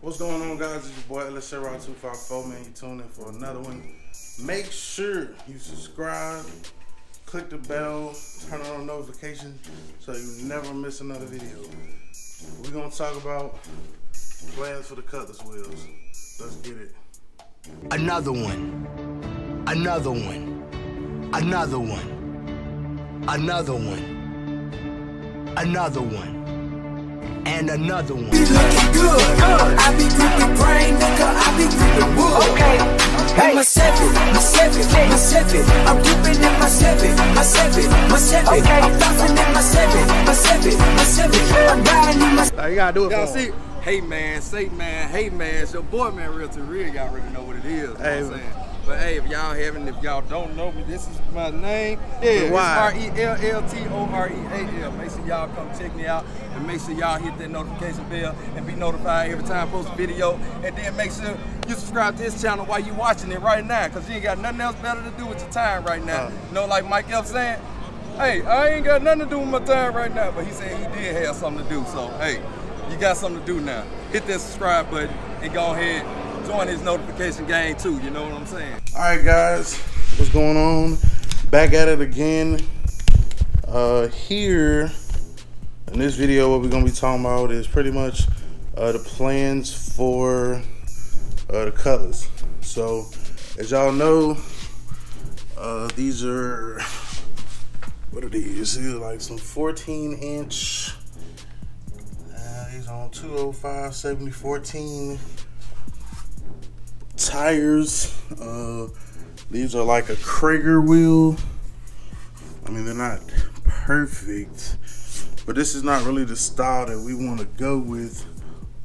What's going on, guys? It's your boy LSRaw254, man. You tuned in for another one. Make sure you subscribe, click the bell, turn on notifications so you never miss another video. We're gonna talk about plans for the Cutlass wheels. Let's get it. Another one. Another one. Another one. Another one. Another one. And another one. Be looking good. I be gripping brain, nigga. I be gripping wood. Okay. Hey. My seven. I'm gripping in my seven. Okay. I'm flossing in my seven. I'm riding in my. Now you gotta do it. Y'all see? Hey man, say man, hey man, it's your boy man, Real to Real. Y'all already know what it is. You know what I'm saying? But hey, if y'all don't know me, this is my name. Yeah, it's RELLTOREAL. Make sure y'all come check me out, and make sure y'all hit that notification bell and be notified every time I post a video. And then make sure you subscribe to this channel while you watching it right now, cause you ain't got nothing else better to do with your time right now. You know, like Mike F saying, hey, I ain't got nothing to do with my time right now, but he said he did have something to do. So hey, you got something to do now. Hit that subscribe button and go ahead. Join his notification gang too, you know what I'm saying? Alright guys, what's going on? Back at it again. Here in this video, what we're gonna be talking about is pretty much the plans for the Cutlass. So as y'all know, these are, what are these? These are like some 14-inch. These on 205 7014 tires. These are like a Krager wheel. I mean, they're not perfect, but this is not really the style that we want to go with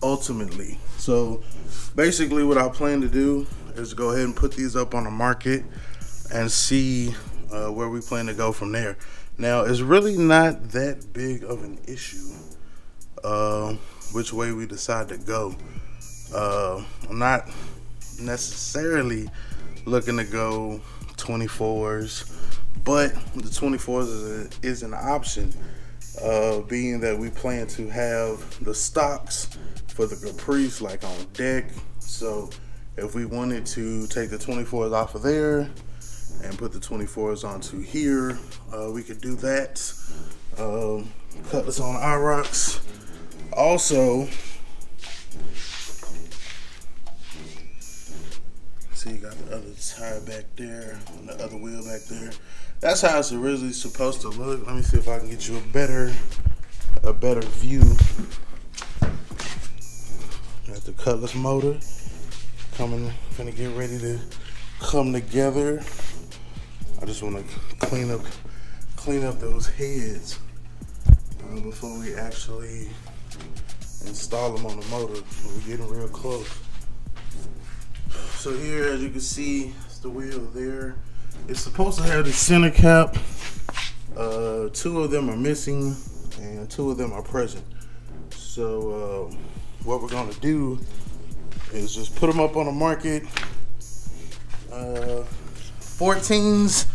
ultimately. So basically what I plan to do is go ahead and put these up on the market and see where we plan to go from there. Now, it's really not that big of an issue which way we decide to go. I'm not necessarily looking to go 24s, but the 24s is an option, being that we plan to have the stocks for the Caprice like on deck. So if we wanted to take the 24s off of there and put the 24s onto here, we could do that. Cutlass on IROX. Also, see, you got the other tire back there and the other wheel back there. That's how it's originally supposed to look. Let me see if I can get you a better view. Got the Cutlass motor coming, finna get ready to come together. I just want to clean up those heads before we actually install them on the motor. We're getting real close. So here, as you can see, it's the wheel there. It's supposed to have the center cap. 2 of them are missing and 2 of them are present. So what we're gonna do is just put them up on the market. 14s,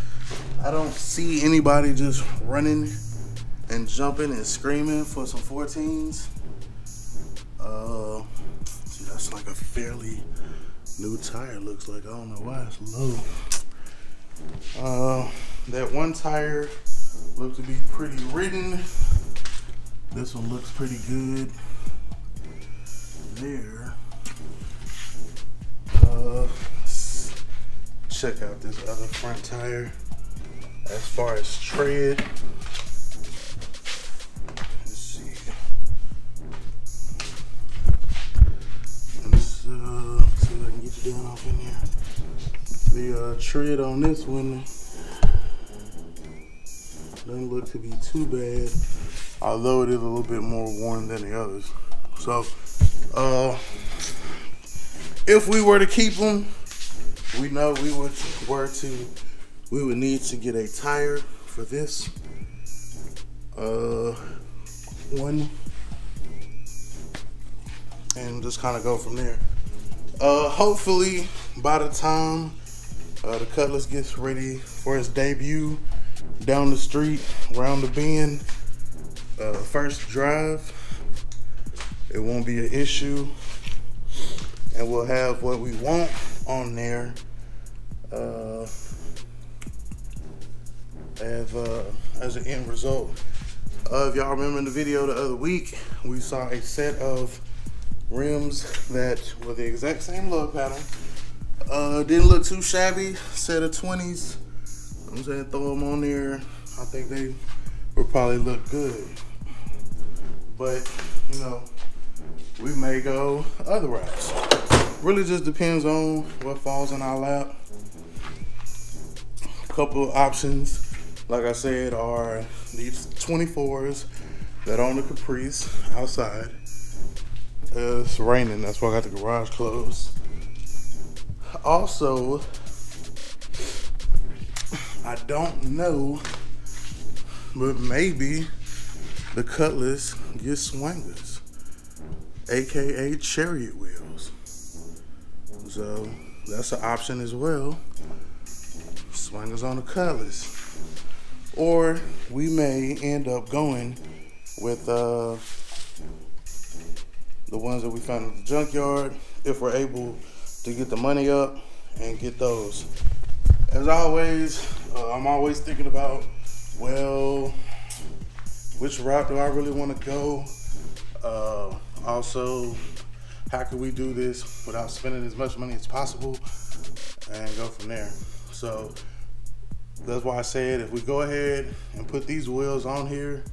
I don't see anybody just running and jumping and screaming for some 14s. See, that's like a fairly new tire, looks like. I don't know why it's low. That one tire looks to be pretty ridden. This one looks pretty good there. Check out this other front tire. As far as tread, let's see. Let's see if I can get you down off in here. The tread on this one doesn't look to be too bad, although it is a little bit more worn than the others. So, if we were to keep them, we know we would need to get a tire for this one, and just kind of go from there. Hopefully by the time the Cutlass gets ready for its debut down the street, around the bend, first drive, it won't be an issue. and we'll have what we want on there. As an end result. If y'all remember in the video the other week, we saw a set of rims that were the exact same lug pattern. Didn't look too shabby. Set of 20s. I'm saying throw them on there. I think they would probably look good. But, you know, we may go other routes. Really just depends on what falls in our lap. A couple of options, like I said, are these 24s that are on the Caprice outside. It's raining, that's why I got the garage closed. Also, I don't know, but maybe the Cutlass gets swingers, aka chariot wheels. So that's an option as well. Swingers on the Cutlass. Or we may end up going with the ones that we found in the junkyard if we're able to get the money up and get those. As always, I'm always thinking about, well, which route do I really want to go? Also, how can we do this without spending as much money as possible and go from there? So that's why I said if we go ahead and put these wheels on here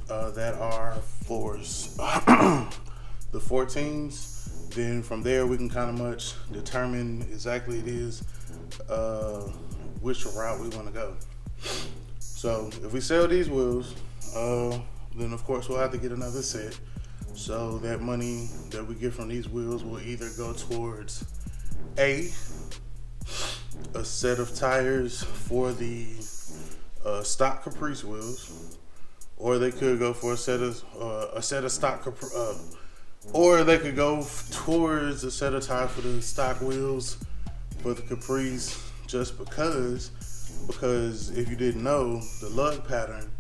that are for the 14s, then from there we can kind of much determine exactly it is which route we want to go. So if we sell these wheels, then of course we'll have to get another set. So that money that we get from these wheels will either go towards a set of tires for the stock Caprice wheels, or they could go for a set of stock or they could go towards a set of tires for the stock wheels for the Caprice, just because if you didn't know, the lug pattern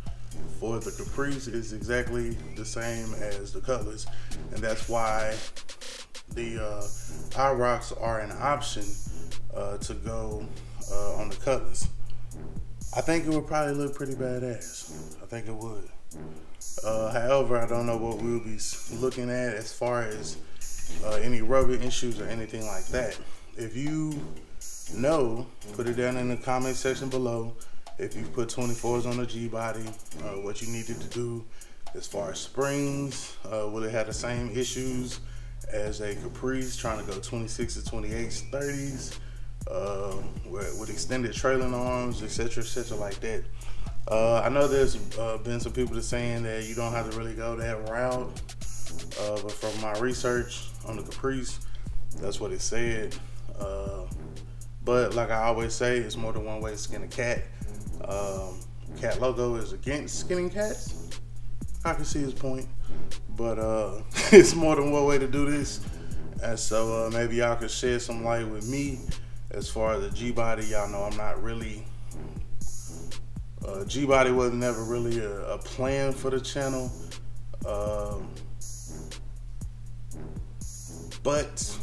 for the Caprice is exactly the same as the Cutlass, and that's why the IROCs are an option to go on the Cutlass. I think it would probably look pretty badass. I think it would. However, I don't know what we'll be looking at as far as any rubbing issues or anything like that. If you know, put it down in the comment section below. If you put 24s on the G-body, what you needed to do as far as springs, will it have the same issues as a Caprice trying to go 26s, 28s, 30s, with extended trailing arms, etc., like that. I know there's been some people that saying that you don't have to really go that route, but from my research on the Caprice, that's what it said. But like I always say, it's more than one way to skin a cat. Cat logo is against skinning cats. I can see his point, but it's more than one way to do this. And so maybe y'all could shed some light with me as far as the G-body. Y'all know I'm not really, G-body was never really a plan for the channel, but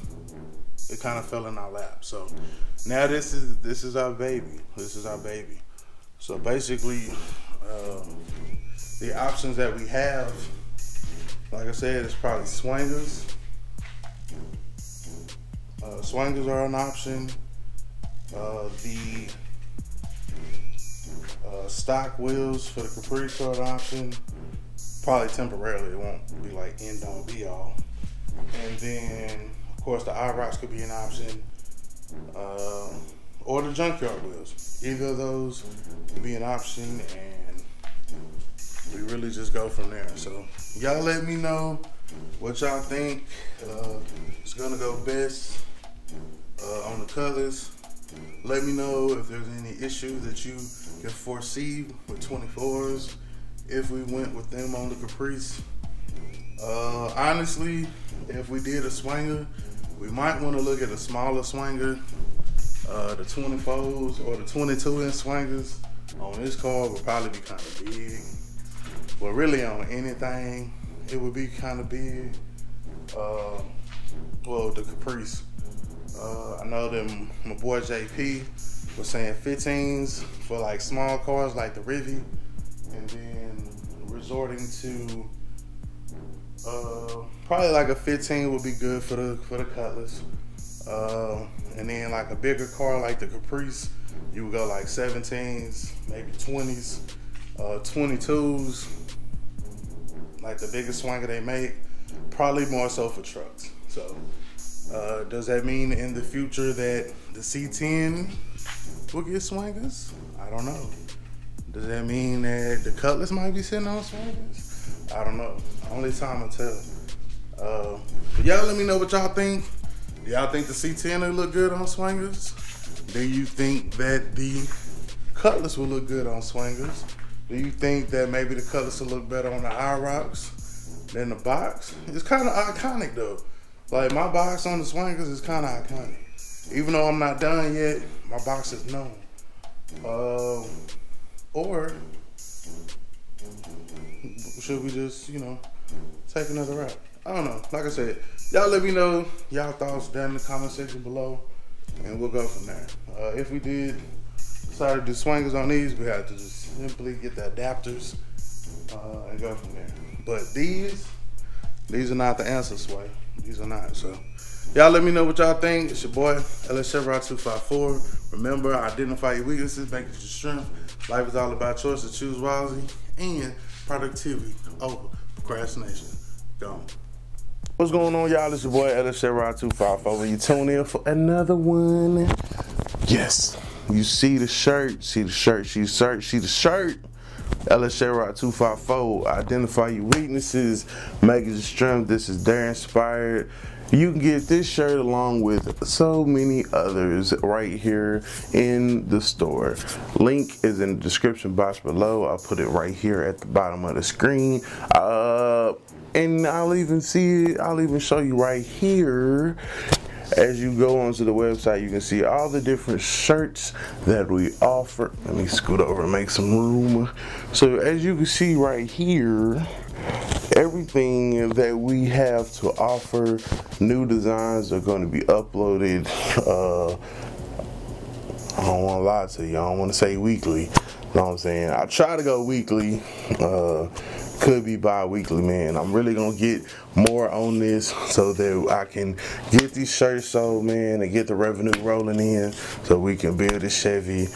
it kind of fell in our lap. So now this is our baby. This is our baby. So basically, the options that we have, like I said, is probably swingers. Swingers are an option. The stock wheels for the Caprice are an option. Probably temporarily, it won't be like end all be all. And then, of course, the IROCs could be an option. Or the junkyard wheels. Either of those could be an option, and we really just go from there. So y'all let me know what y'all think is gonna go best on the Cutlass. Let me know if there's any issues that you can foresee with 24s if we went with them on the Caprice. Honestly, if we did a swinger, we might want to look at a smaller swinger. The 24s or the 22-inch swingers on this car would probably be kind of big. But really on anything, it would be kind of big. well, the Caprice. I know them, my boy JP was saying 15s for like small cars like the Rivian, and then resorting to probably like a 15 would be good for the Cutlass. And then like a bigger car like the Caprice, you would go like 17s, maybe 20s, 22s, like the biggest swanger they make, probably more so for trucks. So does that mean in the future that the C10 will get swangers? I don't know. Does that mean that the Cutlass might be sitting on swangers? I don't know. Only time will tell. But y'all let me know what y'all think. Do y'all think the C10 will look good on swangers? Do you think that the Cutlass will look good on swangers? Do you think that maybe the Cutlass will look better on the IROCs than the box? It's kind of iconic though. Like my box on the swangers is kind of iconic. Even though I'm not done yet, my box is known. Or should we just, you know, take another route? I don't know. Like I said, y'all let me know y'all thoughts down in the comment section below, and we'll go from there. If we did decide to do swangers on these, we have to just simply get the adapters and go from there. But these are not the answer, Sway. These are not. So y'all let me know what y'all think. It's your boy, LS Chevrolet 254. Remember, identify your weaknesses, make it your strength. Life is all about choices. Choose wisely, and productivity over procrastination. Gone. What's going on, y'all? It's your boy, LS Chevrolet 254. You tune in for another one. Yes. You see the shirt. See the shirt. See the shirt. See the shirt. LS Chevrolet 254. Identify your weaknesses, make it your strength. This is Dare Inspired. You can get this shirt along with so many others right here in the store. Link is in the description box below. I'll put it right here at the bottom of the screen. And I'll even show you right here. As you go onto the website, you can see all the different shirts that we offer. Let me scoot over and make some room. So as you can see right here, everything that we have to offer, new designs are going to be uploaded. I don't want to lie to you. I don't want to say weekly. You know what I'm saying? I try to go weekly. Could be bi-weekly, man. I'm really gonna get more on this so that I can get these shirts sold, man, and get the revenue rolling in so we can build a Chevy.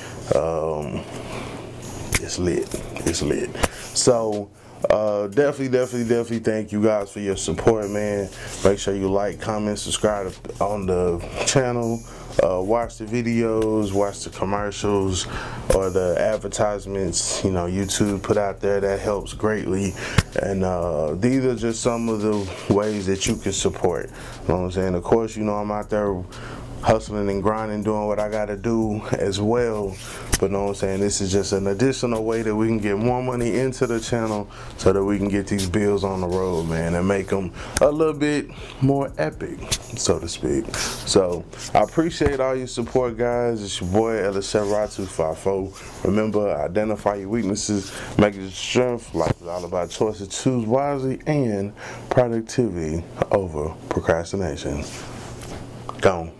It's lit. It's lit. So definitely thank you guys for your support, man. Make sure you like, comment, subscribe on the channel. Watch the videos, watch the commercials or the advertisements, you know, YouTube put out there. That helps greatly. And these are just some of the ways that you can support. You know what I'm saying? Of course, you know, I'm out there hustling and grinding, doing what I gotta do as well. But know what I'm saying, this is just an additional way that we can get more money into the channel so that we can get these bills on the road, man, and make them a little bit more epic, so to speak. So I appreciate all your support, guys. It's your boy, LS Chevrolet 254. Remember, identify your weaknesses, make it your strength. Life is all about choices. Choose wisely, and productivity over procrastination. Gone.